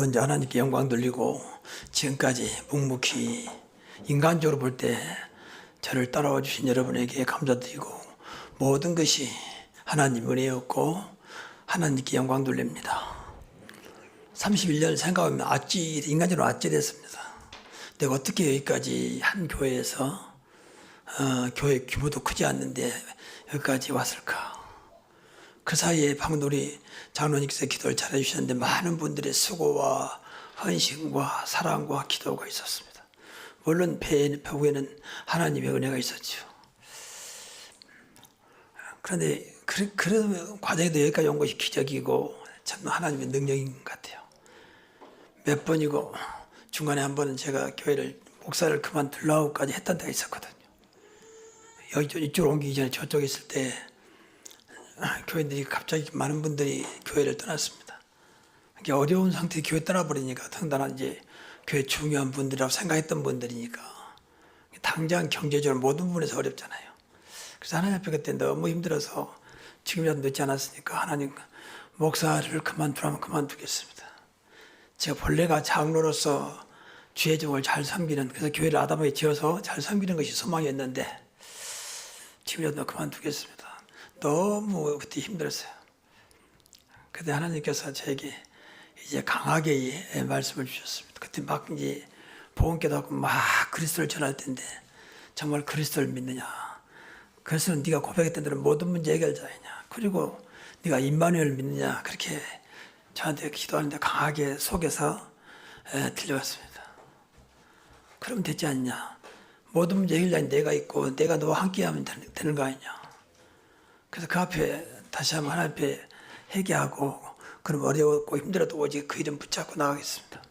먼저 하나님께 영광 돌리고 지금까지 묵묵히 인간적으로 볼 때 저를 따라와 주신 여러분에게 감사드리고 모든 것이 하나님 은혜였고 하나님께 영광 돌립니다. 31년 생각하면 인간적으로 아찔했습니다. 내가 어떻게 여기까지 한 교회에서 교회 규모도 크지 않는데 여기까지 왔을까? 그 사이에 방금 우리 장로님께서 기도를 잘해주셨는데 많은 분들의 수고와 헌신과 사랑과 기도가 있었습니다. 물론 배후에는 하나님의 은혜가 있었죠. 그런데 그런 과정에도 여기까지 온 것이 기적이고 참 하나님의 능력인 것 같아요. 몇 번이고 중간에 한 번은 제가 교회를 목사를 그만두려고까지 했던 때가 있었거든요. 이쪽으로 옮기기 전에 저쪽에 있을 때 교회들이 갑자기 많은 분들이 교회를 떠났습니다. 어려운 상태에 교회 떠나버리니까 더군다나 이제 교회 중요한 분들이라고 생각했던 분들이니까 당장 경제적으로 모든 부분에서 어렵잖아요. 그래서 하나님 앞에 그때 너무 힘들어서 지금이라도 늦지 않았으니까 하나님 목사를 그만두라면 그만두겠습니다. 제가 본래가 장로로서 주의종을 잘 섬기는, 그래서 교회를 아담하게 지어서 잘 섬기는 것이 소망이었는데 지금이라도 그만두겠습니다. 너무 그때 힘들었어요. 그때 하나님께서 저에게 이제 강하게 말씀을 주셨습니다. 그때 막 이제 복음께도 하고 막 그리스도를 전할 텐데 정말 그리스도를 믿느냐? 그래서 네가 고백했던 대로 모든 문제 해결자이냐? 그리고 네가 임마누엘을 믿느냐? 그렇게 저한테 기도하는데 강하게 속에서 들려왔습니다. 그러면 되지 않냐? 모든 문제 해결자인 내가 있고 내가 너와 함께하면 되는 거 아니냐? 그래서 그 앞에 다시 한번 하나님 앞에 회개하고 그럼 어려웠고 힘들어도 오직 그 이름 붙잡고 나가겠습니다.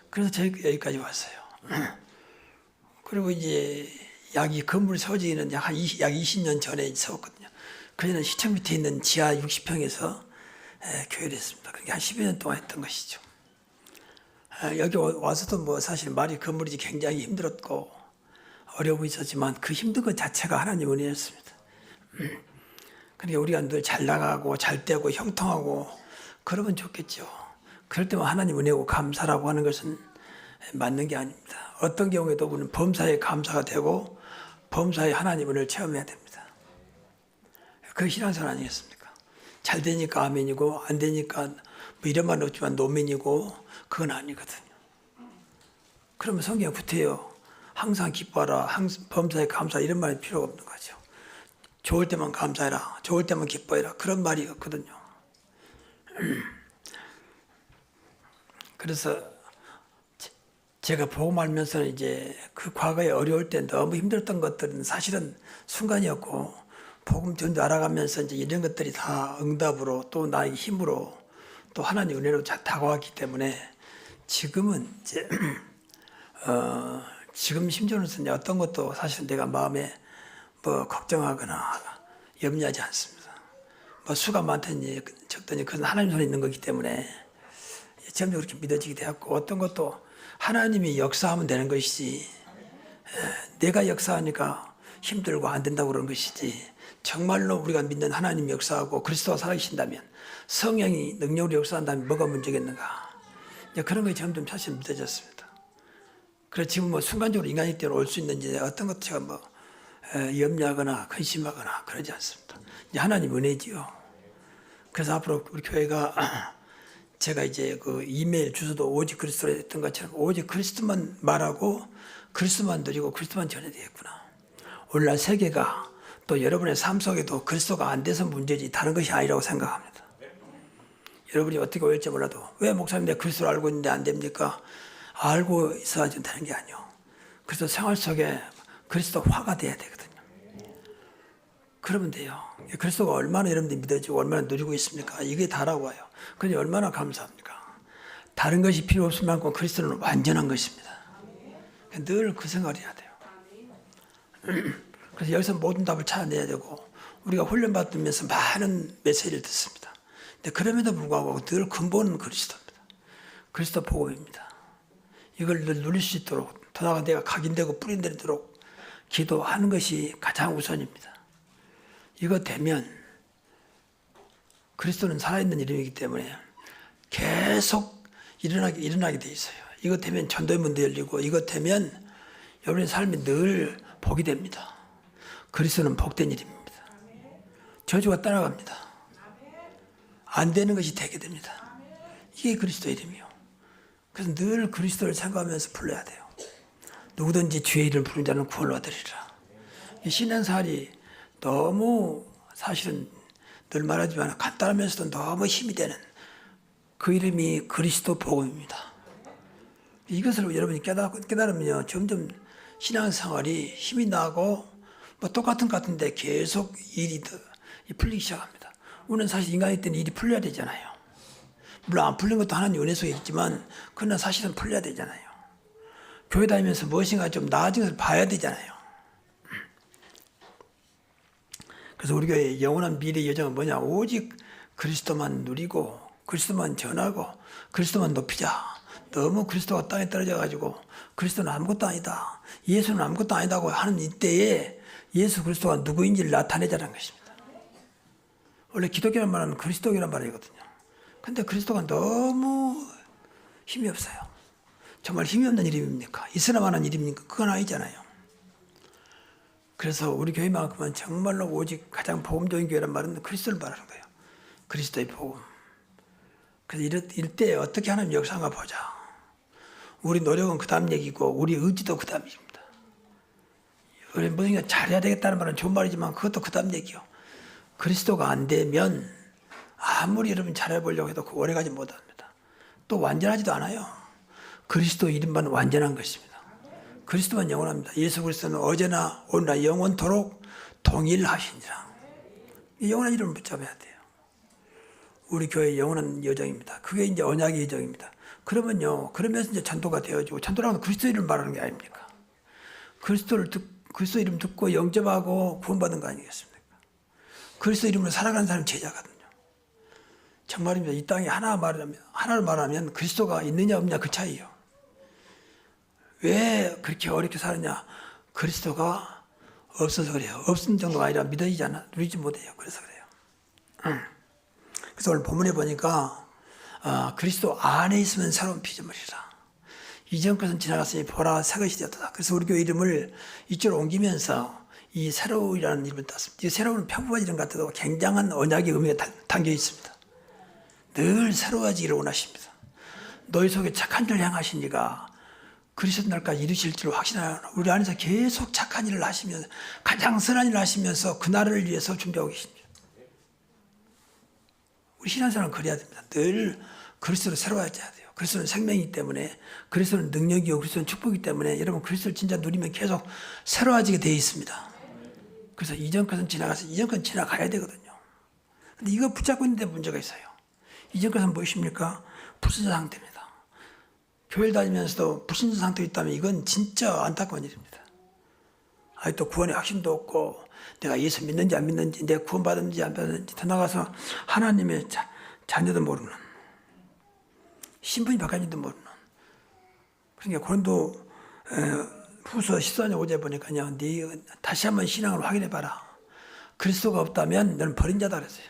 그래서 저희 여기까지 왔어요. 그리고 이제 이 건물이 세워지기는 약 20년 전에 세웠거든요. 그전에는 시청 밑에 있는 지하 60평에서 교회를 했습니다. 그게 한 10여 년 동안 했던 것이죠. 여기 와서도 뭐 사실 말이 건물이 굉장히 힘들었고 어려움이 있었지만 그 힘든 것 자체가 하나님 은혜였습니다. 그러니까 우리가 늘 잘 나가고 잘 되고 형통하고 그러면 좋겠죠. 그럴 때만 하나님 은혜고 감사라고 하는 것은 맞는 게 아닙니다. 어떤 경우에도 우리는 범사에 감사가 되고 범사에 하나님 은혜를 체험해야 됩니다. 그게 신앙생활 아니겠습니까? 잘 되니까 아멘이고 안 되니까 뭐 이런 말은 없지만 노멘이고 그건 아니거든요. 그러면 성경에 붙어요. 항상 기뻐하라. 범사에 감사 이런 말이 필요가 없는 거죠. 좋을 때만 감사해라. 좋을 때만 기뻐해라. 그런 말이 없거든요. 그래서 제가 복음 알면서는 이제 그 과거에 어려울 때 너무 힘들었던 것들은 사실은 순간이었고 복음 전도 알아가면서 이제 이런 것들이 다 응답으로 또 나의 힘으로 또 하나님 은혜로 다가왔기 때문에 지금은 이제 지금 심정으로서는 어떤 것도 사실 내가 마음에 뭐 걱정하거나 염려하지 않습니다. 뭐 수가 많더니 적더니 그건 하나님 손에 있는 거기 때문에 점점 그렇게 믿어지게 되었고 어떤 것도 하나님이 역사하면 되는 것이지 내가 역사하니까 힘들고 안 된다고 그러는 것이지 정말로 우리가 믿는 하나님이 역사하고 그리스도가 살아계신다면 성령이 능력으로 역사한다면 뭐가 문제겠는가. 그런 것이 점점 사실 믿어졌습니다. 그래서 지금 뭐 순간적으로 인간이 때로 올 수 있는지 어떤 것도 제가 뭐 염려하거나 근심하거나 그러지 않습니다. 이제 하나님 은혜지요. 그래서 앞으로 우리 교회가 제가 이제 그 이메일 주소도 오직 그리스도로 했던 것처럼 오직 그리스도만 말하고 그리스도만 드리고 그리스도만 전해야 되겠구나. 오늘날 세계가 또 여러분의 삶 속에도 그리스도가 안 돼서 문제지 다른 것이 아니라고 생각합니다. 여러분이 어떻게 올지 몰라도 왜 목사님 내가 그리스도를 알고 있는데 안 됩니까? 알고 있어야지 되는 게 아니요. 그래서 생활 속에 그리스도화가 돼야 되거든요. 그러면 돼요. 그리스도가 얼마나 여러분들이 믿어지고 얼마나 누리고 있습니까? 이게 다라고 와요. 그런데 얼마나 감사합니까? 다른 것이 필요 없을 만큼 그리스도는 완전한 것입니다. 늘 그 생각을 해야 돼요. 그래서 여기서 모든 답을 찾아내야 되고 우리가 훈련받으면서 많은 메시지를 듣습니다. 근데 그럼에도 불구하고 늘 근본은 그리스도입니다. 그리스도 복음입니다. 이걸 늘 누릴 수 있도록 더 나아가 내가 각인되고 뿌린되도록 기도하는 것이 가장 우선입니다. 이거 되면 그리스도는 살아있는 이름이기 때문에 계속 일어나게 돼 있어요. 이것 되면 전도의 문도 열리고, 이것 되면 여러분의 삶이 늘 복이 됩니다. 그리스도는 복된 일입니다. 저주가 따라갑니다. 안 되는 것이 되게 됩니다. 이게 그리스도의 이름이요. 그래서 늘 그리스도를 생각하면서 불러야 돼요. 누구든지 주의 이름을 부르는 자는 구원을 얻으리라. 이 신앙생활이 너무 사실은 늘 말하지만 간단하면서도 너무 힘이 되는 그 이름이 그리스도 복음입니다. 이것을 여러분이 깨달으면요, 점점 신앙생활이 힘이 나고 뭐 똑같은 것 같은데 계속 일이 풀리기 시작합니다. 우리는 사실 인간이 때는 일이 풀려야 되잖아요. 물론 안 풀린 것도 하나님 은혜 속에 있지만 그러나 사실은 풀려야 되잖아요. 교회 다니면서 무엇인가 좀 나아진 것을 봐야 되잖아요. 그래서 우리 교회의 영원한 미래 여정은 뭐냐? 오직 그리스도만 누리고 그리스도만 전하고 그리스도만 높이자. 너무 그리스도가 땅에 떨어져가지고 그리스도는 아무것도 아니다, 예수는 아무것도 아니다고 하는 이때에 예수 그리스도가 누구인지를 나타내자는 것입니다. 원래 기독교란 말은 그리스도교란 말이거든요. 근데 그리스도가 너무 힘이 없어요. 정말 힘이 없는 이름입니까? 있으나마는 이름입니까? 그건 아니잖아요. 그래서 우리 교회만큼은 정말로 오직 가장 복음적인 교회란 말은 그리스도를 말하는 거예요. 그리스도의 복음. 그래서 이럴 때 어떻게 하나님 역사가 보자. 우리 노력은 그 다음 얘기고 우리 의지도 그 다음 얘기입니다. 우리 무슨 잘해야 되겠다는 말은 좋은 말이지만 그것도 그 다음 얘기요. 그리스도가 안 되면 아무리 여러분 잘해보려고 해도 오래가지 못합니다. 또 완전하지도 않아요. 그리스도 이름만 완전한 것입니다. 그리스도만 영원합니다. 예수 그리스도는 어제나 오늘나 영원토록 동일하시니라. 이 영원한 이름을 붙잡아야 돼요. 우리 교회의 영원한 여정입니다. 그게 이제 언약의 여정입니다. 그러면요, 그러면서 이제 전도가 되어지고, 전도라는 건 그리스도 이름을 말하는 게 아닙니까? 그리스도 이름 듣고 영접하고 구원받은 거 아니겠습니까? 그리스도 이름으로 살아가는 사람이 제자거든요. 정말입니다. 이 땅에 하나를 말하면 그리스도가 있느냐 없느냐 그 차이예요. 왜 그렇게 어렵게 사느냐? 그리스도가 없어서 그래요. 없은 정도가 아니라 믿어지지 않아, 누리지 못해요. 그래서 그래요. 그래서 오늘 본문에 보니까 그리스도 안에 있으면 새로운 피조물이라. 이전 것은 지나갔으니 보라 새 것이 되었다. 그래서 우리 교회 이름을 이쪽으로 옮기면서 이 새로우라는 이름을 땄습니다. 이 새로운 평범한 이름 같아도 굉장한 언약의 의미가 담겨 있습니다. 늘 새로워지기를 원하십니다. 너희 속에 착한 일을 행하신 이가 그리스도 날까지 이루실 줄 확신하여 우리 안에서 계속 착한 일을 하시면서 가장 선한 일을 하시면서 그날을 위해서 준비하고 계십니다. 우리 신앙생활은 그래야 됩니다. 늘 그리스도로 새로워져야 돼요. 그리스도는 생명이기 때문에, 그리스도는 능력이고 그리스도는 축복이기 때문에 여러분 그리스도를 진짜 누리면 계속 새로워지게 되어 있습니다. 그래서 이전 것은 지나가서 이전 건 지나가야 되거든요. 근데 이거 붙잡고 있는데 문제가 있어요. 이전 것은 무엇입니까? 불신자 상태입니다. 교회를 다니면서도 불신자 상태에 있다면 이건 진짜 안타까운 일입니다. 아직도 구원의 확신도 없고 내가 예수 믿는지 안 믿는지 내가 구원받았는지 안 받았는지 더 나가서 하나님의 자녀도 모르는, 신분이 바뀌었는지도 모르는. 그러니까 고린도 후서 14장 5절에 보니까요, 네 다시 한번 신앙을 확인해봐라. 그리스도가 없다면 너는 버린 자다 그랬어요.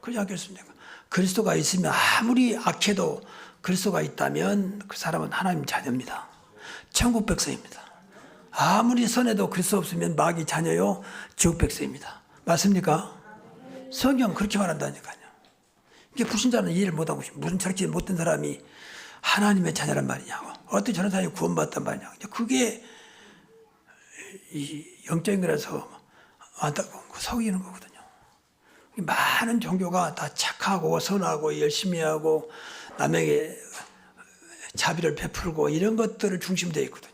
그러지 않겠습니까? 그리스도가 있으면 아무리 악해도 그리스도가 있다면 그 사람은 하나님 자녀입니다. 천국 백성입니다. 아무리 선해도 그리스도 없으면 마귀 자녀요, 지옥 백성입니다. 맞습니까? 성경 그렇게 말한다니까요. 이게 불신자는 이해를 못하고 무슨 저렇게 못된 사람이 하나님의 자녀란 말이냐고, 어떻게 저런 사람이 구원받단 말이냐고. 그게 이 영적인 거라서 안타까운 거, 속이는 거거든요. 많은 종교가 다 착하고 선하고 열심히 하고 남에게 자비를 베풀고 이런 것들을 중심되어 있거든요.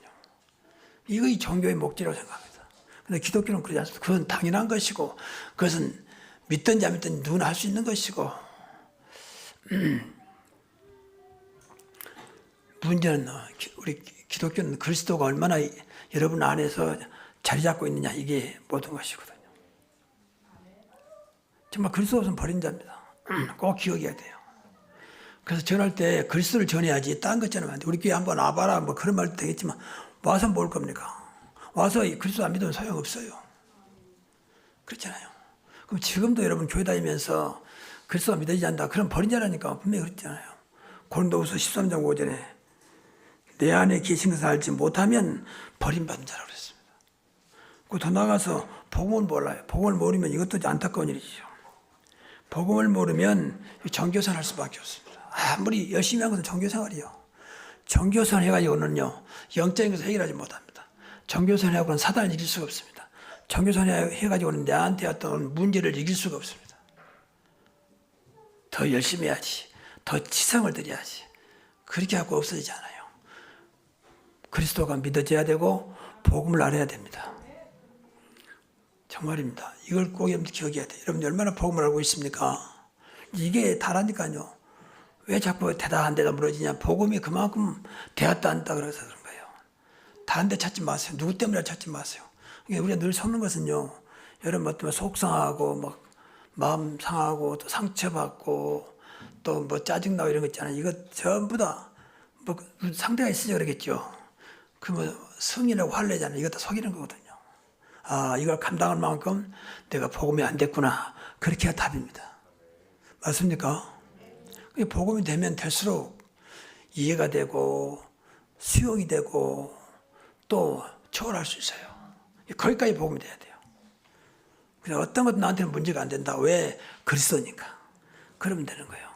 이거 이 종교의 목적이라고 생각합니다. 그런데 기독교는 그러지 않습니다. 그건 당연한 것이고 그것은 믿든지 안 믿든지 누구나 할 수 있는 것이고, 문제는 우리 기독교는 그리스도가 얼마나 여러분 안에서 자리 잡고 있느냐, 이게 모든 것이거든요. 정말 그리스도 없으면 버린 자입니다. 꼭 기억해야 돼요. 그래서 전할 때 그리스도를 전해야지 딴 것 전하면 안 돼. 우리 교회 한번 와봐라 뭐 그런 말도 되겠지만 와서 뭘 겁니까? 와서 그리스도 안 믿으면 소용없어요. 그렇잖아요. 그럼 지금도 여러분 교회 다니면서 그리스도가 믿어지지 않는다, 그럼 버린 자라니까. 분명히 그렇잖아요. 고린도후서 13장 5절에 내 안에 계신 것을 알지 못하면 버림받은 자라고 그랬습니다. 더 나아가서 복음을 몰라요. 복음을 모르면 이것도 안타까운 일이죠. 복음을 모르면 정교생 할 수밖에 없습니다. 아무리 열심히 한 것은 정교생활이요. 정교생활 해가지고는요, 영적인 것을 해결하지 못합니다. 정교생활 해가지고는 사단을 이길 수가 없습니다. 정교생활 해가지고는 내한테 어떤 문제를 이길 수가 없습니다. 더 열심히 해야지. 더 지성을 들여야지. 그렇게 하고 없어지지 않아요. 그리스도가 믿어져야 되고 복음을 알아야 됩니다. 정말입니다. 이걸 꼭 여러분 기억해야 돼요. 여러분 얼마나 복음을 알고 있습니까? 이게 다라니까요. 왜 자꾸 되다 안 되다 물어지냐. 복음이 그만큼 되었다 안 됐다 그래서 그런 거예요. 다른 데 찾지 마세요. 누구 때문에 찾지 마세요. 우리가 늘 속는 것은요, 여러분 어떤 속상하고 막 마음 상하고 또 상처받고 또 뭐 짜증나고 이런 거 있잖아요. 이거 전부 다 뭐 상대가 있으니까 그러겠죠. 그 뭐 성이라고 화내잖아요. 이거 다 속이는 거거든요. 아, 이걸 감당할 만큼 내가 복음이 안 됐구나. 그렇게 해야 답입니다. 맞습니까? 복음이 되면 될수록 이해가 되고 수용이 되고 또 초월할 수 있어요. 거기까지 복음이 돼야 돼요. 그래서 어떤 것도 나한테는 문제가 안 된다. 왜? 그리스도니까. 그러면 되는 거예요.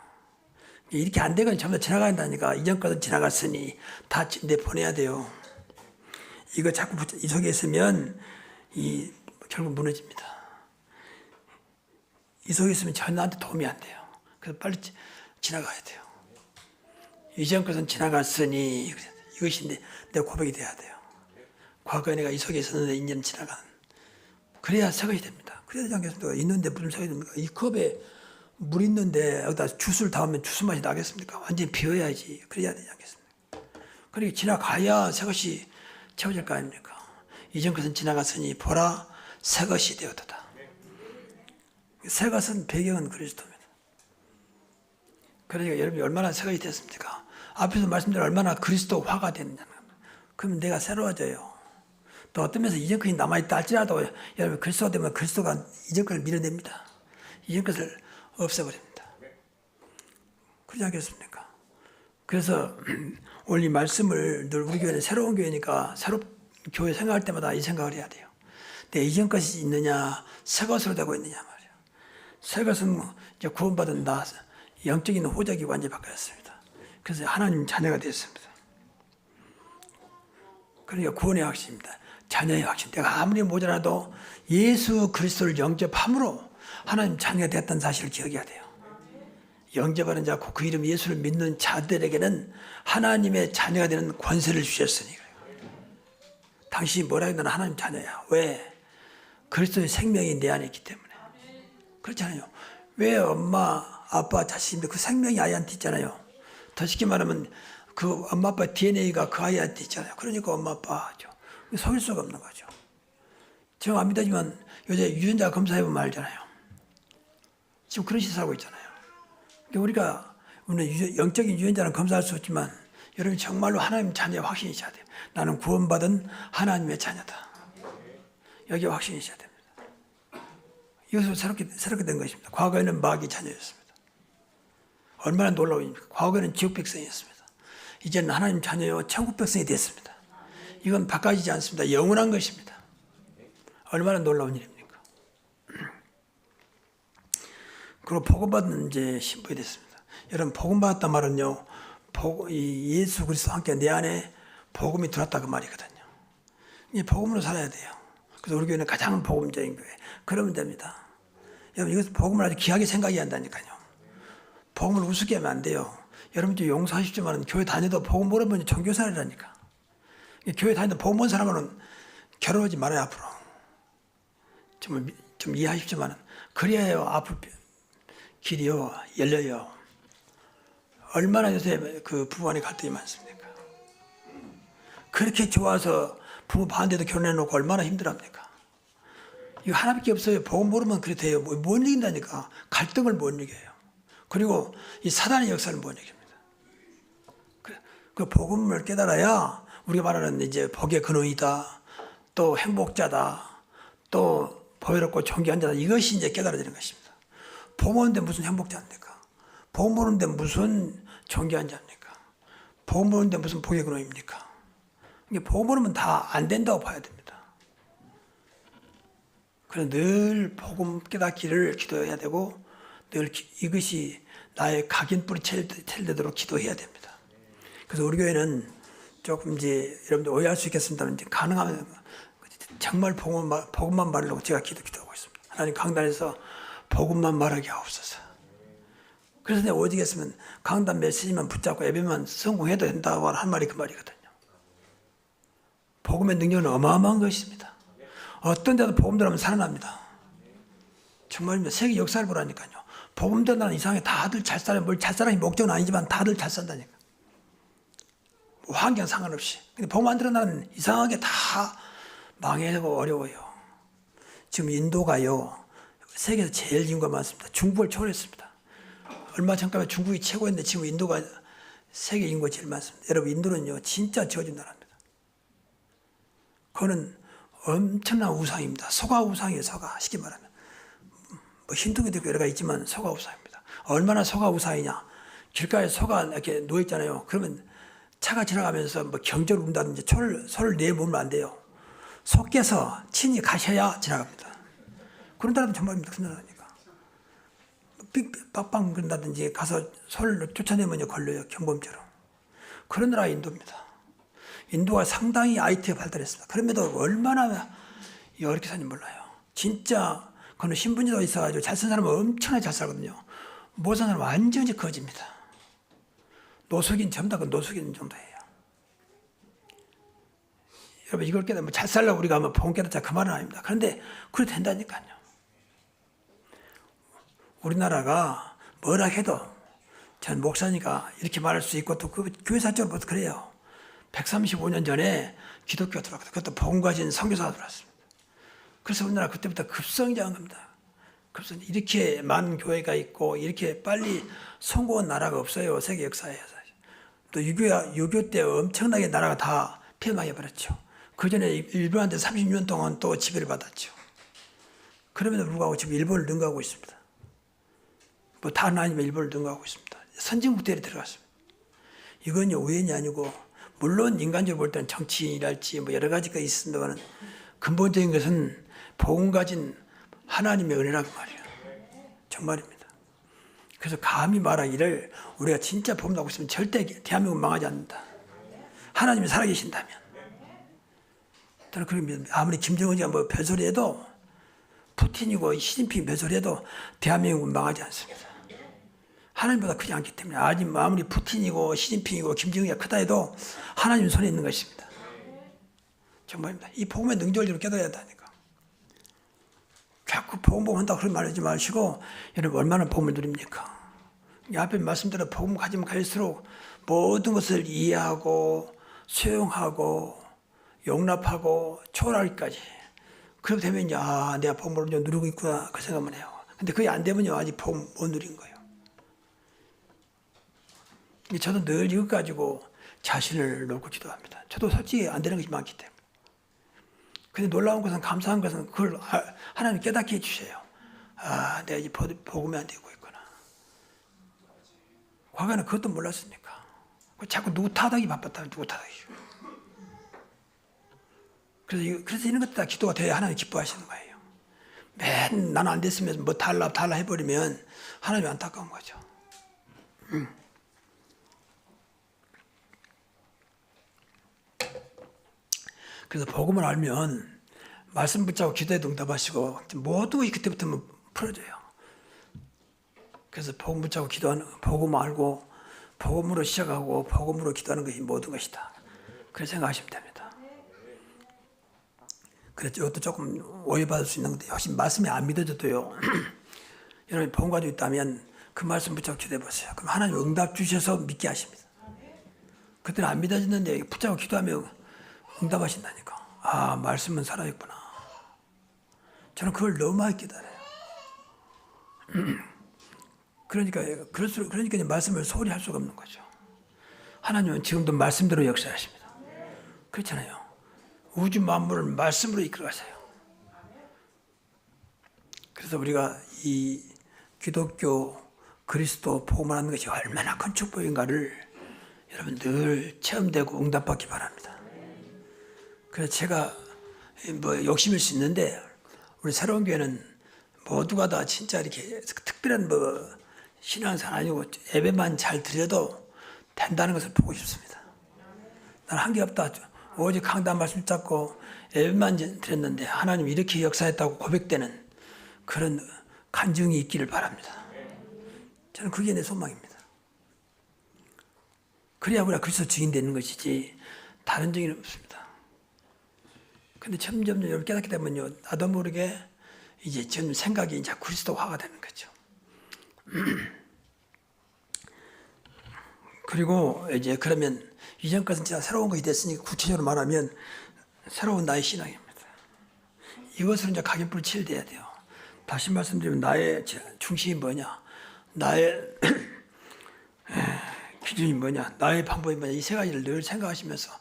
이렇게 안 되면 전부 다 지나간다니까. 이전 것은 지나갔으니 다 내보내야 돼요. 이거 자꾸 이 속에 있으면 결국 무너집니다. 이 속에 있으면 전혀 나한테 도움이 안 돼요. 그래서 빨리 지나가야 돼요. 이전 것은 지나갔으니 이것이 내 고백이 돼야 돼요. 과거에 내가 이 속에 있었는데 이제는 지나간. 그래야 새 것이 됩니다. 그래야 되지 않겠습니까? 있는데 무슨 새것이 됩니까? 이 컵에 물 있는데 여기다 주스를 담으면 주스 맛이 나겠습니까? 완전히 비워야지. 그래야 되지 않겠습니까? 그러니까 지나가야 새 것이 채워질 거 아닙니까? 이전 것은 지나갔으니 보라 새 것이 되었다. 새 것은 배경은 그리스도입니다. 그러니까 여러분이 얼마나 새 것이 됐습니까? 앞에서 말씀드린 얼마나 그리스도화가 됐느냐. 그러면 내가 새로워져요. 또 어떤 면에서 이전 것이 남아있다 할지라도 여러분 그리스도가 되면 그리스도가 이전 것을 밀어냅니다. 이전 것을 없애버립니다. 그렇지 않겠습니까? 그래서 오늘 이 말씀을 늘 우리 교회는 새로운 교회니까 교회 생각할 때마다 이 생각을 해야 돼요. 내 이전 것이 있느냐, 새 것으로 되고 있느냐 말이에요. 새 것은 이제 구원받은 나, 영적인 호적이 완전히 바뀌었습니다. 그래서 하나님 자녀가 됐습니다. 그러니까 구원의 확신입니다. 자녀의 확신. 내가 아무리 모자라도 예수 그리스도를 영접함으로 하나님 자녀가 됐다는 사실을 기억해야 돼요. 영접하는 자, 그 이름 예수를 믿는 자들에게는 하나님의 자녀가 되는 권세를 주셨으니 당신이 뭐라 해도 나는 하나님 자녀야. 왜? 그리스도의 생명이 내 안에 있기 때문에. 그렇잖아요. 왜 엄마, 아빠, 자식인데 그 생명이 아이한테 있잖아요. 더 쉽게 말하면 그 엄마, 아빠 DNA가 그 아이한테 있잖아요. 그러니까 엄마, 아빠죠. 속일 수가 없는 거죠. 제가 안 믿어지만 요새 유전자 검사해보면 알잖아요. 지금 그런 짓을 하고 있잖아요. 그러니까 우리는 영적인 유전자는 검사할 수 없지만 여러분 정말로 하나님 자녀의 확신이 있어야 돼요. 나는 구원받은 하나님의 자녀다. 여기에 확신이 있어야 됩니다. 이것으로 새롭게 된 것입니다. 과거에는 마귀 자녀였습니다. 얼마나 놀라운입니까? 과거에는 지옥 백성이었습니다. 이제는 하나님 자녀요 천국 백성이 됐습니다. 이건 바꿔지지 않습니다. 영원한 것입니다. 얼마나 놀라운 일입니까? 그리고 복음받은 이제 신부가 됐습니다. 여러분 복음받았단 말은요, 예수 그리스도 함께 내 안에 복음이 들어왔다 그 말이거든요. 이 복음으로 살아야 돼요. 그래서 우리 교회는 가장 복음적인 교회. 그러면 됩니다. 여러분 이것은 복음을 아주 귀하게 생각해야 한다니까요. 복음을 우습게 하면 안 돼요. 여러분들 용서하십시오만 교회 다녀도 복음 모르면 종교생활이라니까. 교회 다니도 복음 모르는 사람은 결혼하지 말아요 앞으로. 좀 이해하십시오만 그래야 앞으로 길이요 열려요. 얼마나 요새 그 부부간의 갈등이 많습니까? 그렇게 좋아서 부부 반대도 결혼해놓고 얼마나 힘들합니까? 이거 하나밖에 없어요. 복음 모르면 그래 돼요. 못 이긴다니까. 갈등을 못 이겨요. 그리고 이 사단의 역사를 못 이깁니다. 그 복음을 깨달아야 우리가 말하는 이제 복의 근원이다. 또 행복자다. 또 보혈없고 존귀한 자다. 이것이 이제 깨달아지는 것입니다. 복음 없는데 무슨 행복자입니까? 복 모르는데 무슨 존귀한 자입니까? 복 모르는데 무슨 복의 근원입니까? 복 모르면 다 안 된다고 봐야 됩니다. 그래서 늘 복음 깨닫기를 기도해야 되고 늘 이것이 나의 각인 뿌리 챌되도록 기도해야 됩니다. 그래서 우리 교회는 조금 이제 여러분들 오해할 수 있겠습니다만 이제 가능하면 정말 복음만 말하려고 제가 기도하고 있습니다. 하나님 강단에서 복음만 말하게 하옵소서. 그래서 내가 오직했으면 강단 메시지만 붙잡고 예배만 성공해도 된다고 한 말이 그 말이거든요. 복음의 능력은 어마어마한 것입니다. 어떤 데도 복음 들으면 살아납니다. 정말입니다. 세계 역사를 보라니까요. 복음 전하는 이상하게 다들 잘 살아요. 뭘 잘 살아는 목적은 아니지만 다들 잘 산다니까. 뭐 환경 상관없이. 근데 복음 안 들어나는 이상하게 다 망해고 어려워요. 지금 인도가요. 세계에서 제일 인구가 많습니다. 중국을 초월했습니다. 얼마 전까지 중국이 최고였는데 지금 인도가 세계 인구가 제일 많습니다. 여러분 인도는요. 진짜 저주 나라입니다. 그거는 엄청난 우상입니다. 소가 우상이에요. 소가. 쉽게 말하면. 뭐 힌두교도 여러 가지 있지만 소가 우상입니다. 얼마나 소가 우상이냐. 길가에 소가 이렇게 누워있잖아요. 그러면 차가 지나가면서 뭐 경적을 운다든지 소를 내보면 안 돼요. 소께서 친히 가셔야 지나갑니다. 그런 나라도 정말입니다. 큰 나라니까. 빡빡 그런다든지 가서 소를 쫓아내면 걸려요. 경범죄로. 그런 나라가 인도입니다. 인도가 상당히 IT가 발달했습니다. 그럼에도 얼마나 어렵게 사는지 몰라요. 진짜 그는 신분제도 있어가지고 잘 산 사람은 엄청나게 잘 살거든요. 못 사는 사람은 완전히 거지입니다. 노숙인 전부 다 그 노숙인 정도예요. 여러분 이걸 깨달으면 잘 살려고 우리가 뭐 복음 깨닫자 그 말은 아닙니다. 그런데 그래도 된다니까요. 우리나라가 뭐라 해도 전 목사니까 이렇게 말할 수 있고 또 그 교회사적으로 그래요. 135년 전에 기독교가 들어왔거든요. 그것도 복음 가진 선교사가 들어왔습니다. 그래서 우리나라 그때부터 급성장한 겁니다. 급성 이렇게 많은 교회가 있고 이렇게 빨리 성공한 나라가 없어요. 세계 역사에. 또 유교 때 엄청나게 나라가 다 폐망해버렸죠. 그 전에 일본한테 36년 동안 또 지배를 받았죠. 그럼에도 불구하고 지금 일본을 능가하고 있습니다. 뭐 다는 아니면 일본을 능가하고 있습니다. 선진국들이 들어갔습니다. 이건요 우연이 아니고 물론 인간적으로 볼 때는 정치인이랄지 뭐 여러 가지가 있습니다만 근본적인 것은 복음 가진 하나님의 은혜라고 말이에요. 정말입니다. 그래서 감히 말하기를 우리가 진짜 복음 갖고 있으면 절대 대한민국 망하지 않는다. 하나님이 살아계신다면. 저는 그렇게 믿습니다. 아무리 김정은이가 뭐 별소리해도 푸틴이고 시진핑이 별소리해도 대한민국은 망하지 않습니다. 하나님보다 크지 않기 때문에 아무리 푸틴이고 시진핑이고 김정은이가 크다 해도 하나님 손에 있는 것입니다. 정말입니다. 이 복음의 능력을 깨달아야 한다니까. 자꾸 복음 한다고 그런 말 하지 마시고 여러분 얼마나 복음을 누립니까? 앞에 말씀대로 복음 가지면 갈수록 모든 것을 이해하고 수용하고 용납하고 초월하기까지 그렇게 되면요 내가 복음을 좀 누리고 있구나 그 생각만 해요. 근데 그게 안 되면요 아직 복음 못 누린 거예요. 저도 늘 이것 가지고 자신을 놓고 기도합니다. 저도 솔직히 안 되는 것이 많기 때문에. 근데 놀라운 것은 감사한 것은 그걸 하나님 깨닫게 해주세요. 내가 이 복음이 안 되고 있구나. 과거에는 그것도 몰랐으니까. 자꾸 누구 탓하기 바빴다. 누구 탓하기. 그래서 이런 것들 다 기도가 돼야 하나님 기뻐하시는 거예요. 맨 나는 안 됐으면 뭐 달라 해버리면 하나님이 안타까운 거죠. 그래서 복음을 알면 말씀 붙잡고 기도에도 응답하시고 모든 것이 그때부터 풀어져요. 그래서 복음 붙잡고 기도하는 복음 알고 복음으로 시작하고 복음으로 기도하는 것이 모든 것이다. 그렇게 생각하시면 됩니다. 그래서 이것도 조금 오해받을 수 있는 건데 혹시 말씀이 안 믿어져도요. 여러분이 복음 가지고 있다면 그 말씀 붙잡고 기도해 보세요. 그럼 하나님 응답 주셔서 믿게 하십니다. 그때는 안 믿어졌는데 붙잡고 기도하면 응답하신다니까. 말씀은 살아있구나. 저는 그걸 너무 많이 깨달아요. 그러니까 말씀을 소홀히 할 수가 없는 거죠. 하나님은 지금도 말씀대로 역사하십니다. 그렇잖아요. 우주 만물을 말씀으로 이끌어가세요. 그래서 우리가 이 기독교 그리스도 복음을 하는 것이 얼마나 큰 축복인가를 여러분 늘 체험되고 응답받기 바랍니다. 그래서 제가 뭐 욕심일 수 있는데 우리 새로운 교회는 모두가 다 진짜 이렇게 특별한 뭐 신앙생활 아니고 예배만 잘 드려도 된다는 것을 보고 싶습니다. 난 한 게 없다. 오직 강단 말씀 잡고 예배만 드렸는데 하나님 이렇게 역사했다고 고백되는 그런 간증이 있기를 바랍니다. 저는 그게 내 소망입니다. 그래야 우리가 그리스도 증인 되는 것이지 다른 증인은 없습니다. 근데 점점 여러분 깨닫게 되면요, 나도 모르게 이제 전 생각이 이제 그리스도화가 되는 거죠. 그리고 이제 그러면 이전 것은 진짜 새로운 것이 됐으니까 구체적으로 말하면 새로운 나의 신앙입니다. 이것으로 이제 각인불 치료돼야 돼요. 다시 말씀드리면 나의 중심이 뭐냐, 나의 기준이 뭐냐, 나의 방법이 뭐냐, 이 세 가지를 늘 생각하시면서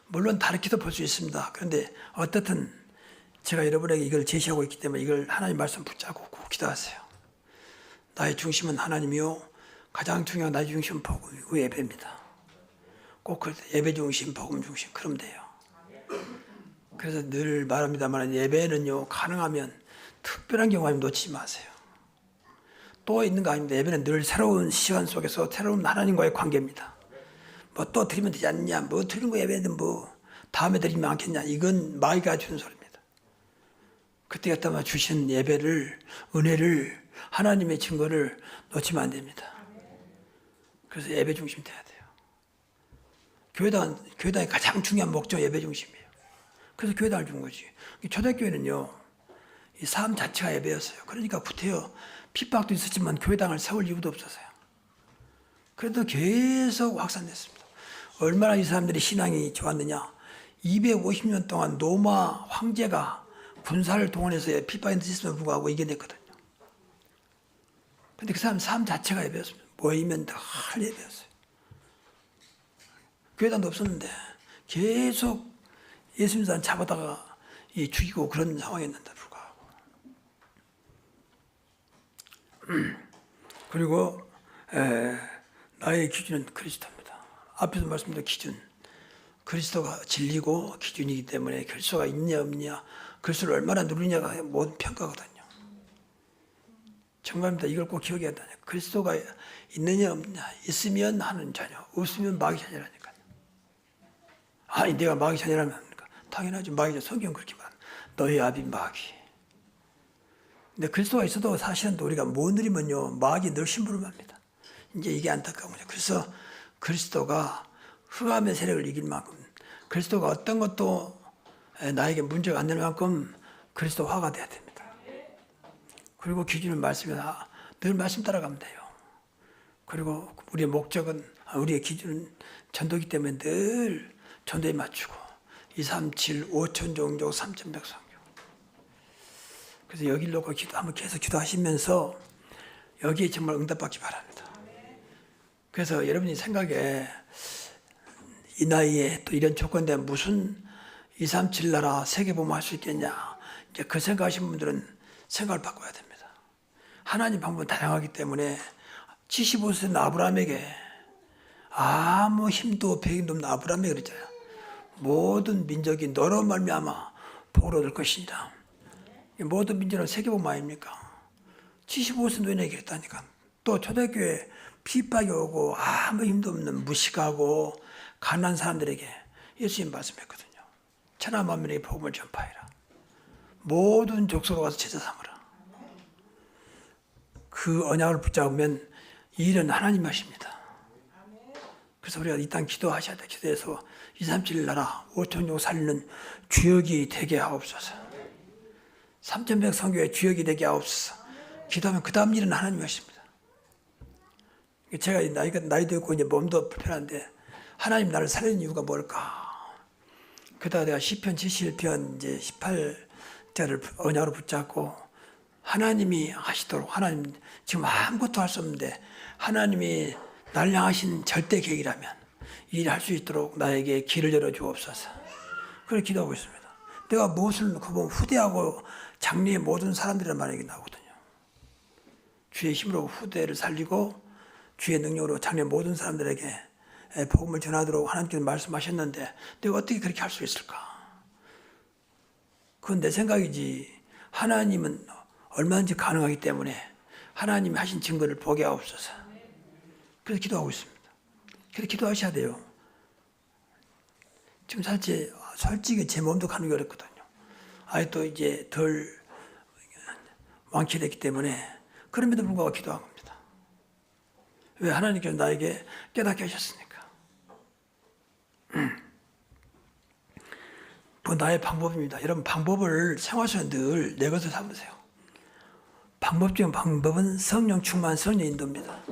물론 다르게도 볼 수 있습니다. 그런데 어떻든 제가 여러분에게 이걸 제시하고 있기 때문에 이걸 하나님 말씀 붙잡고 꼭 기도하세요. 나의 중심은 하나님이요, 가장 중요한 나의 중심은 복음이고 예배입니다. 꼭 예배 중심, 복음 중심 그러면 돼요. 그래서 늘 말합니다만 예배는요, 가능하면 특별한 경험을 놓치지 마세요. 또 있는 거 아닙니다. 예배는 늘 새로운 시간 속에서 새로운 하나님과의 관계입니다. 뭐 또 드리면 되지 않냐, 뭐 드리는 거 예배는 뭐 다음에 드리면 않겠냐, 이건 마귀가 주는 소리입니다. 그때 갖다만 주신 예배를, 은혜를, 하나님의 증거를 놓치면 안 됩니다. 그래서 예배 중심이 돼야 돼요. 교회당의 가장 중요한 목적 예배 중심이에요. 그래서 교회당을 준 거지. 초대교회는요, 이 삶 자체가 예배였어요. 그러니까 구태여 핍박도 있었지만 교회당을 세울 이유도 없었어요. 그래도 계속 확산됐습니다. 얼마나 이 사람들이 신앙이 좋았느냐. 250년 동안 로마 황제가 군사를 동원해서 핍박에 있음에도 불구하고 이겨냈거든요. 그런데 그 사람 삶 자체가 예배였습니다. 모이면 늘 예배였어요. 교회당도 없었는데 계속 예수님 사람 잡아다가 죽이고 그런 상황이었는데 불구하고. 그리고 나의 기준은 그리스도입니다. 앞에서 말씀드린 기준, 그리스도가 진리고 기준이기 때문에 그리스도가 있냐 없냐, 그리스도를 얼마나 누리냐가 모든 평가거든요. 정말입니다. 이걸 꼭 기억해야 한다냐. 그리스도가 있느냐 없느냐, 있으면 하는 자녀, 없으면 마귀 자녀라니까요. 아니 내가 마귀 자녀라면 합니까? 당연하지. 마귀 자녀, 성경 그렇게 말. 너희 아비 마귀. 근데 그리스도가 있어도 사실은 또 우리가 못 누리면요, 마귀 늘 심부름합니다. 이제 이게 안타까운 거죠. 그래서 그리스도가 흑암의 세력을 이길 만큼, 그리스도가 어떤 것도 나에게 문제가 안 될 만큼 그리스도화가 돼야 됩니다. 그리고 기준은 말씀이나 늘 말씀 따라가면 돼요. 그리고 우리의 목적은, 우리의 기준은 전도이기 때문에 늘 전도에 맞추고 237 5천 종족 3,100 성교. 그래서 여기를 놓고 한번 계속 기도하시면서 여기에 정말 응답받기 바랍니다. 그래서 여러분이 생각에 이 나이에 또 이런 조건에 무슨 237 나라 세계보험 할 수 있겠냐, 이제 그 생각하시는 분들은 생각을 바꿔야 됩니다. 하나님 방법은 다양하기 때문에 75세 된 아브라함에게 아무 힘도 배경도 없는 아브라함에게 그랬잖아요. 모든 민족이 너로 말미암아 복을 얻을 것이니라. 모든 민족은 세계보험 아닙니까? 75세 노인에게 그랬다니까. 또 초대교회 핍박이 오고 아무 힘도 없는 무식하고 가난한 사람들에게 예수님 말씀했거든요. 천하 만민에게 복음을 전파해라. 모든 족속으로 가서 제자 삼으라. 그 언약을 붙잡으면 이 일은 하나님 하십니다. 그래서 우리가 이 땅 기도하셔야 돼. 기도해서 237 나라 5천족 살리는 주역이 되게 하옵소서. 3,100 성교의 주역이 되게 하옵소서. 기도하면 그 다음 일은 하나님 하십니다. 제가 나이도 있고 이제 몸도 불편한데 하나님 나를 살리는 이유가 뭘까? 그러다가 내가 시편 71편 이제 18절을 언약으로 붙잡고 하나님이 하시도록, 하나님 지금 아무것도 할 수 없는데 하나님이 날 향하신 절대 계획이라면 이 일을 할 수 있도록 나에게 길을 열어 주옵소서. 그렇게 기도하고 있습니다. 내가 무엇을 그거 후대하고 장래의 모든 사람들이란 말이 나오거든요. 주의 힘으로 후대를 살리고 주의 능력으로 장래 모든 사람들에게 복음을 전하도록 하나님께서 말씀하셨는데 내가 어떻게 그렇게 할 수 있을까? 그건 내 생각이지. 하나님은 얼마든지 가능하기 때문에 하나님이 하신 증거를 보게 하옵소서. 그래서 기도하고 있습니다. 그래서 기도하셔야 돼요. 지금 솔직히 제 몸도 가누기 어렵거든요. 아직도 이제 덜 완쾌됐기 때문에 그럼에도 불구하고 기도한 겁니다. 왜? 하나님께서 나에게 깨닫게 하셨으니까. 뭐 나의 방법입니다. 여러분 방법을 생활 속에 늘 내 것을 삼으세요. 방법 중 방법은 성령 충만 성령의 인도입니다.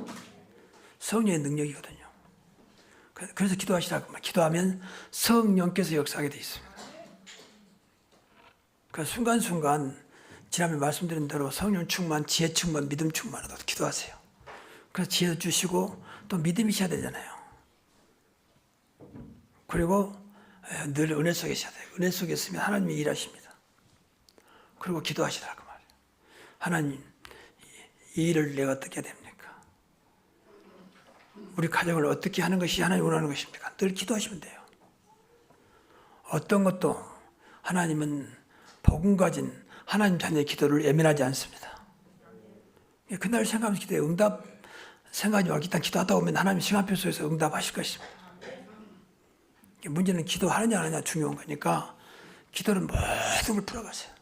성령의 능력이거든요. 그래서 기도하시라고. 기도하면 성령께서 역사하게 되어 있습니다. 그 순간순간 지난번에 말씀드린 대로 성령 충만, 지혜 충만, 믿음 충만으로 기도하세요. 그래서 지혜도 주시고 또 믿음이 있어야 되잖아요. 그리고 늘 은혜 속에 있어야 돼요. 은혜 속에 있으면 하나님이 일하십니다. 그리고 기도하시라고 말이에요. 하나님, 이 일을 내가 어떻게 해야 됩니까? 우리 가정을 어떻게 하는 것이 하나님 원하는 것입니까? 늘 기도하시면 돼요. 어떤 것도 하나님은 복음 가진 하나님 자녀의 기도를 예민하지 않습니다. 그날 생각하면서 기도해. 응답 생각이 와 일단 기도하다 보면 하나님 시간표 속에서 응답하실 것입니다. 문제는 기도하느냐 안 하느냐 중요한 거니까 기도는 모든 걸 풀어가세요.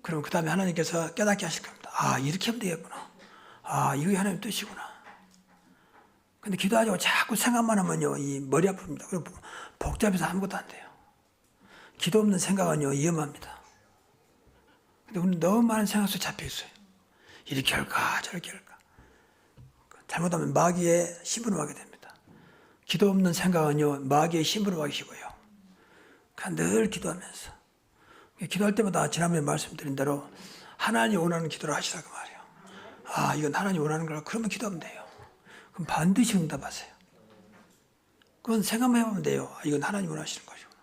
그럼 그 다음에 하나님께서 깨닫게 하실 겁니다. 아, 이렇게 하면 되겠구나. 아, 이게 하나님 뜻이구나. 근데 기도하자고 자꾸 생각만 하면요, 이 머리 아픕니다. 그리고 복잡해서 아무것도 안 돼요. 기도 없는 생각은요, 위험합니다. 근데 우리는 너무 많은 생각 속에 잡혀 있어요. 이렇게 할까, 저렇게 할까. 잘못하면 마귀의 심부름 하게 됩니다. 기도 없는 생각은요, 마귀의 심부름 하기 쉬워요. 그러니까 늘 기도하면서. 기도할 때마다 지난번에 말씀드린 대로 하나님이 원하는 기도를 하시라고 말이에요. 아, 이건 하나님이 원하는 거라. 그러면 기도하면 돼요. 그럼 반드시 응답하세요. 그건 생각만 해보면 돼요. 아, 이건 하나님이 원하시는 것이구나.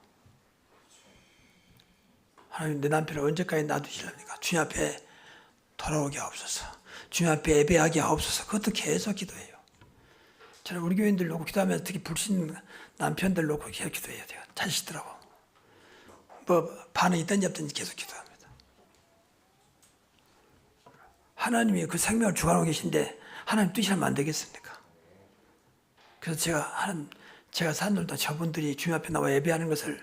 하나님, 내 남편을 언제까지 놔두시렵니까? 주님 앞에 돌아오게 하옵소서. 주님 앞에 예배하게 하옵소서. 그것도 계속 기도해요. 저는 우리 교인들 놓고 기도하면서 특히 불신 남편들 놓고 계속 기도해야 돼요. 찾으시더라고. 뭐 반응이 있든지 없든지 계속 기도합니다. 하나님이 그 생명을 주관하고 계신데 하나님 뜻이라면 안 되겠습니까? 그래서 제가 산들도 저분들이 주님 앞에 나와 예배하는 것을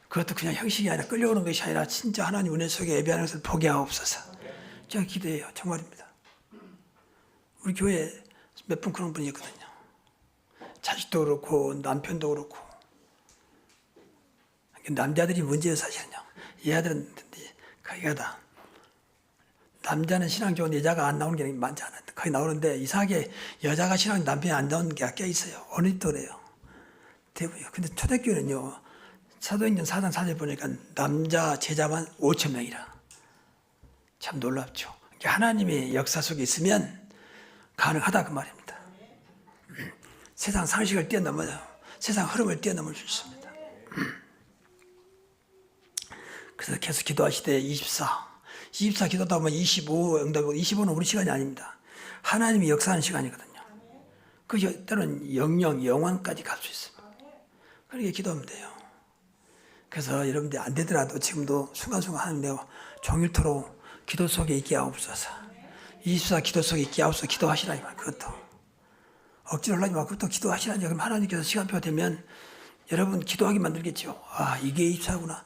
그것도 그냥 형식이 아니라 끌려오는 것이 아니라 진짜 하나님 은혜 속에 예배하는 것을 보게 하옵소서. 제가 기도해요. 정말입니다. 우리 교회에 몇 분 그런 분이 있거든요. 자식도 그렇고 남편도 그렇고 남자들이 문제예요. 사실은요. 여자들은 거기가다. 남자는 신앙 좋은 여자가 안 나오는 게 많지 않아요. 거기 나오는데 이상하게 여자가 신앙 남편이 안 나오는 게 꽤 있어요. 어느 집도 그래요. 대부분이요. 근데 초대교회는요. 사도행전 4장 4절 보니까 남자 제자만 5천 명이라. 참 놀랍죠. 하나님의 역사 속에 있으면 가능하다 그 말입니다. 세상 상식을 뛰어넘어요. 세상 흐름을 뛰어넘을 수 있습니다. 그래서 계속 기도하시되 24 기도하다 보면 25 응답이고 25는 우리 시간이 아닙니다. 하나님이 역사하는 시간이거든요. 그 때로는 영원까지 갈 수 있습니다. 그렇게 기도하면 돼요. 그래서 여러분들 안 되더라도 지금도 순간순간 하나님 내가 종일토록 기도 속에 있게 하옵소서. 24 기도 속에 있게 하옵소서. 기도하시라니까. 그것도 억지로 하려지 말고 그것도 기도하시라니까. 그럼 하나님께서 시간표가 되면 여러분 기도하게 만들겠죠. 아, 이게 24구나.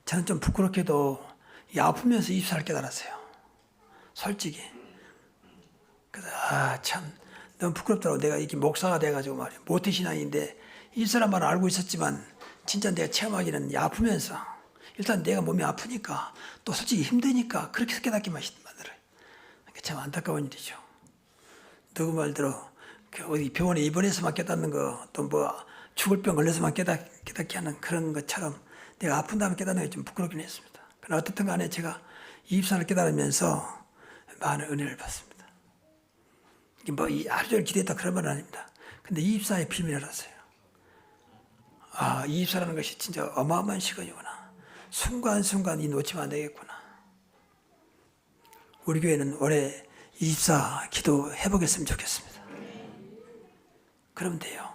저는 좀 부끄럽게도 아프면서 24를 깨달았어요. 솔직히. 그래서 참 너무 부끄럽더라고. 내가 이렇게 목사가 돼가지고 말이야. 모태신앙인데 24란 말을 알고 있었지만 진짜 내가 체험하기는 아프면서 일단 내가 몸이 아프니까 또 솔직히 힘드니까 그렇게 깨닫게 만들어요. 참 안타까운 일이죠. 누구 말대로 어디 병원에 입원해서만 깨닫는 거 또 뭐 죽을 병 걸려서만 깨닫게 하는 그런 것처럼 내가 아픈 다음에 깨닫는 게 좀 부끄럽긴 했습니다. 그러나 어떻든 간에 제가 24를 깨달으면서 많은 은혜를 받습니다. 이게 뭐 하루 종일 기도했다 그런 말은 아닙니다. 근데 24의 비밀을 알았어요. 아, 24라는 것이 진짜 어마어마한 시간이구나. 순간순간 이 놓치면 안 되겠구나. 우리 교회는 올해 24 기도해 보겠으면 좋겠습니다. 그러면 돼요.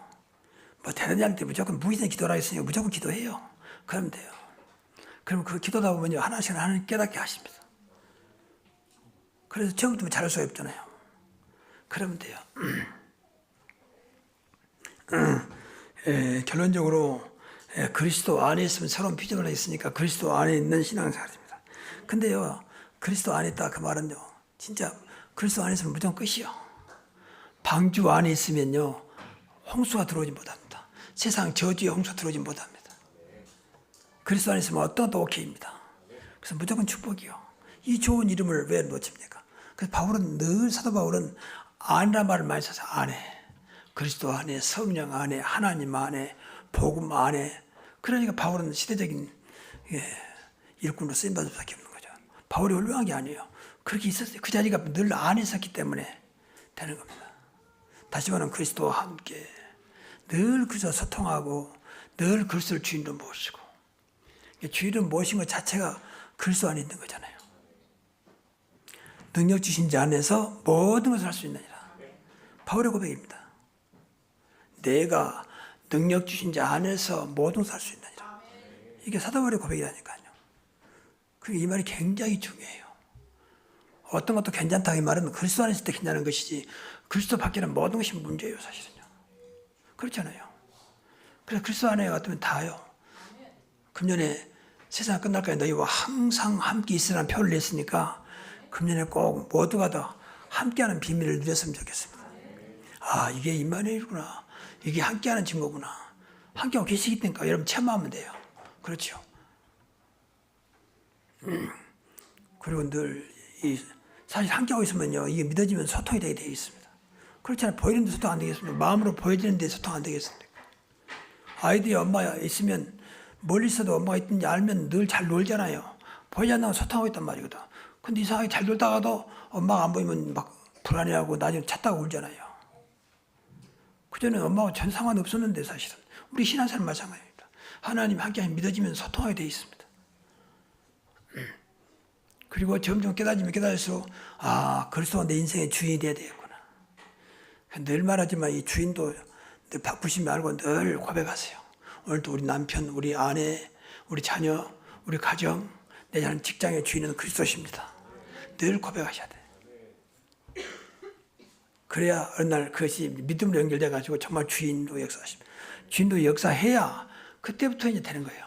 뭐 대단히 할 때 무조건 무기성 기도라 했으니까 무조건 기도해요. 그러면 돼요. 그러면 그 기도다 보면요, 하나씩 하나님 깨닫게 하십니다. 그래서 처음부터 잘할 수 없잖아요. 그러면 돼요. 결론적으로 그리스도 안에 있으면 새로운 피조물이 있으니까 그리스도 안에 있는 신앙생활입니다. 근데요, 그리스도 안에 있다 그 말은요, 진짜 그리스도 안에 있으면 무조건 끝이요. 방주 안에 있으면요, 홍수가 들어오지 못합니다. 세상 저주의 홍수가 들어오지 못합니다. 그리스도 안에 있으면 어떤 것도 오케이입니다. 그래서 무조건 축복이요. 이 좋은 이름을 왜 놓칩니까? 그래서 바울은 늘, 사도 바울은 안이라는 말을 많이 써서 안에, 그리스도 안에, 성령 안에, 하나님 안에, 복음 안에. 그러니까 바울은 시대적인 일꾼으로 쓰임받을 수밖에 없는 거죠. 바울이 훌륭한 게 아니에요. 그렇게 있었어요. 그 자리가 늘 안에 있었기 때문에 되는 겁니다. 다시 말하면 그리스도와 함께 늘 그저 소통하고 늘 그리스도를 주인으로 모시고, 주인으로 모신 것 자체가 그리스도 안에 있는 거잖아요. 능력 주신 자 안에서 모든 것을 할 수 있느니라. 바울의 고백입니다. 내가 능력 주신 자 안에서 모든 것을 할 수 있느니라. 이게 사도 바울의 고백이라니까요. 그리고 이 말이 굉장히 중요해요. 어떤 것도 괜찮다 이 말은 그리스도 안에 있을 때 괜찮은 것이지, 그리스도 밖에는 모든 것이 문제예요, 사실은요. 그렇잖아요. 그래서 그리스도 안에 같으면 다요. 금년에 세상 끝날까지 너희와 항상 함께 있으라는 표를 냈으니까 금년에 꼭 모두가 다 함께하는 비밀을 누렸으면 좋겠습니다. 아, 이게 임마누엘이구나. 이게 함께하는 증거구나. 함께하고 계시기 때문에 여러분 체험하면 돼요. 그렇죠. 그리고 늘 사실 함께하고 있으면요, 이게 믿어지면 소통이 되게 되어 있습니다. 그렇잖아요. 보이는데 소통 안 되겠습니까? 마음으로 보여지는데 소통 안 되겠습니까? 아이들이 엄마가 있으면 멀리 있어도 엄마가 있든지 알면 늘 잘 놀잖아요. 보이지 않는 소통하고 있단 말이거든. 근데 이상하게 잘 놀다가도 엄마가 안 보이면 막 불안해하고 나중에 찾다가 울잖아요. 그전에 엄마하고 전 상관없었는데 사실은 우리 신앙생활 마찬가지입니다. 하나님 함께 믿어지면 소통하게 되어 있습니다. 그리고 점점 깨달으면 깨달을수록 아, 그리스도가 내 인생의 주인이 돼야 되겠구나. 늘 말하지만 이 주인도 늘 바꾸지 말고 늘 고백하세요. 오늘도 우리 남편, 우리 아내, 우리 자녀, 우리 가정, 내 직장의 주인은 그리스도십니다. 늘 고백하셔야 돼. 그래야 어느 날 그것이 믿음으로 연결돼 가지고 정말 주인도 역사하십니다. 주인도 역사해야 그때부터 이제 되는 거예요.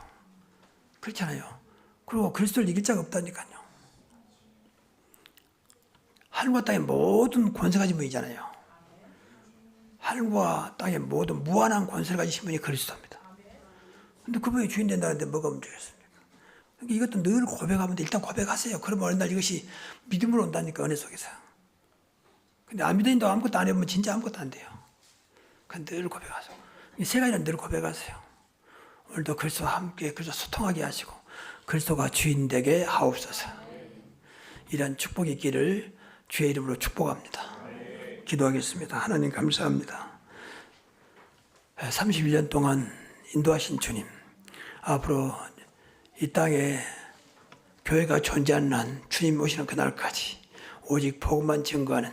그렇잖아요. 그리고 그리스도를 이길 자가 없다니까요. 하늘과 땅의 모든 권세가 가진 분이잖아요. 하늘과 땅의 모든 무한한 권세를 가지신 분이 그리스도입니다. 근데 그분이 주인 된다는데 뭐가 문제겠습니까? 그러니까 이것도 늘 고백하면 돼. 일단 고백하세요. 그러면 어느 날 이것이 믿음으로 온다니까, 은혜 속에서. 근데 안 믿어진다고 아무것도 안 해보면 진짜 아무것도 안 돼요. 그러니까 늘 고백하세요. 이 세 가지는 늘 고백하세요. 오늘도 그리스도와 함께 그리스도 소통하게 하시고 그리스도가 주인 되게 하옵소서. 이런 축복이 있기를 주의 이름으로 축복합니다. 기도하겠습니다. 하나님 감사합니다. 31년 동안 인도하신 주님, 앞으로 이 땅에 교회가 존재하는 한 주님 오시는 그날까지 오직 복음만 증거하는,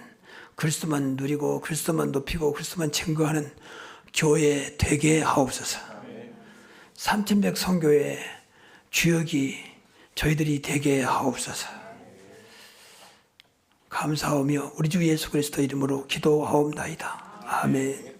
그리스도만 누리고 그리스도만 높이고 그리스도만 증거하는 교회 되게 하옵소서. 3100 선교의 주역이 저희들이 되게 하옵소서. 감사하며 우리 주 예수 그리스도 이름으로 기도하옵나이다. 아멘.